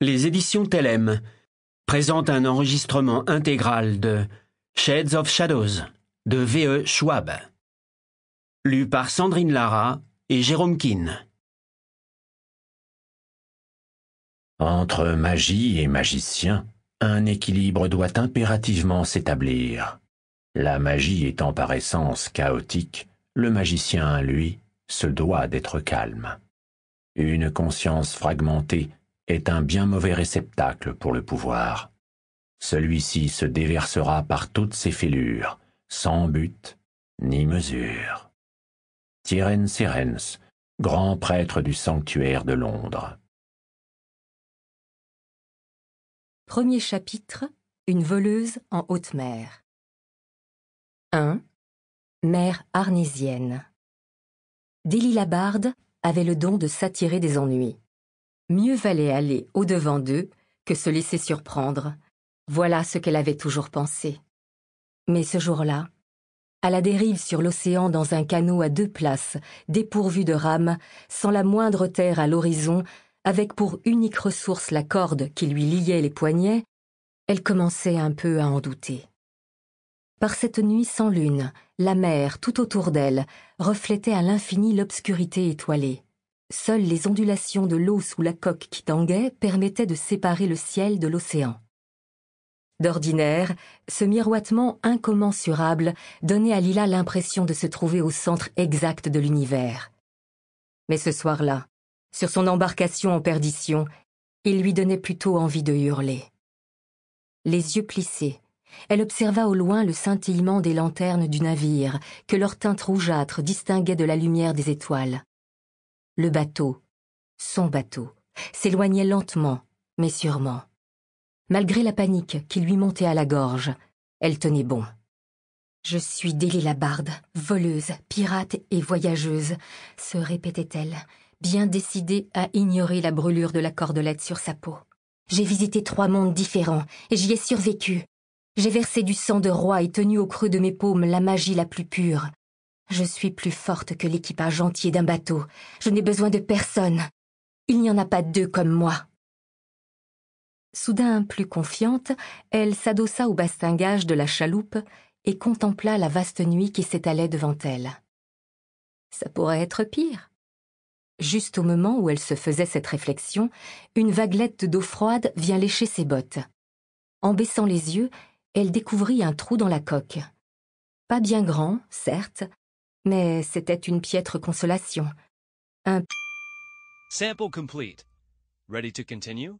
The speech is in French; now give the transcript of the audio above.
Les éditions Tellem présentent un enregistrement intégral de Shades of Shadows de V.E. Schwab, lu par Sandrine Lara et Jérôme Keane. Entre magie et magicien, un équilibre doit impérativement s'établir. La magie étant par essence chaotique, le magicien, lui, se doit d'être calme. Une conscience fragmentée est un bien mauvais réceptacle pour le pouvoir. Celui-ci se déversera par toutes ses fêlures, sans but ni mesure. Tyrone Sirens, grand prêtre du sanctuaire de Londres. Premier chapitre, une voleuse en haute mer. 1. Mer arnésienne. Délilabarde avait le don de s'attirer des ennuis. Mieux valait aller au-devant d'eux que se laisser surprendre. Voilà ce qu'elle avait toujours pensé. Mais ce jour-là, à la dérive sur l'océan dans un canot à 2 places, dépourvu de rames, sans la moindre terre à l'horizon, avec pour unique ressource la corde qui lui liait les poignets, elle commençait un peu à en douter. Par cette nuit sans lune, la mer, tout autour d'elle, reflétait à l'infini l'obscurité étoilée. Seules les ondulations de l'eau sous la coque qui tanguait permettaient de séparer le ciel de l'océan. D'ordinaire, ce miroitement incommensurable donnait à Lila l'impression de se trouver au centre exact de l'univers. Mais ce soir-là, sur son embarcation en perdition, il lui donnait plutôt envie de hurler. Les yeux plissés, elle observa au loin le scintillement des lanternes du navire que leur teinte rougeâtre distinguait de la lumière des étoiles. Le bateau, son bateau, s'éloignait lentement, mais sûrement. Malgré la panique qui lui montait à la gorge, elle tenait bon. « Je suis Délilabarde, voleuse, pirate et voyageuse », se répétait-elle, bien décidée à ignorer la brûlure de la cordelette sur sa peau. « J'ai visité 3 mondes différents et j'y ai survécu. J'ai versé du sang de roi et tenu au creux de mes paumes la magie la plus pure. Je suis plus forte que l'équipage entier d'un bateau. Je n'ai besoin de personne. Il n'y en a pas 2 comme moi. » Soudain plus confiante, elle s'adossa au bastingage de la chaloupe et contempla la vaste nuit qui s'étalait devant elle. Ça pourrait être pire. Juste au moment où elle se faisait cette réflexion, une vaguelette d'eau froide vient lécher ses bottes. En baissant les yeux, elle découvrit un trou dans la coque. Pas bien grand, certes, mais c'était une piètre consolation. Sample complete. Ready to continue?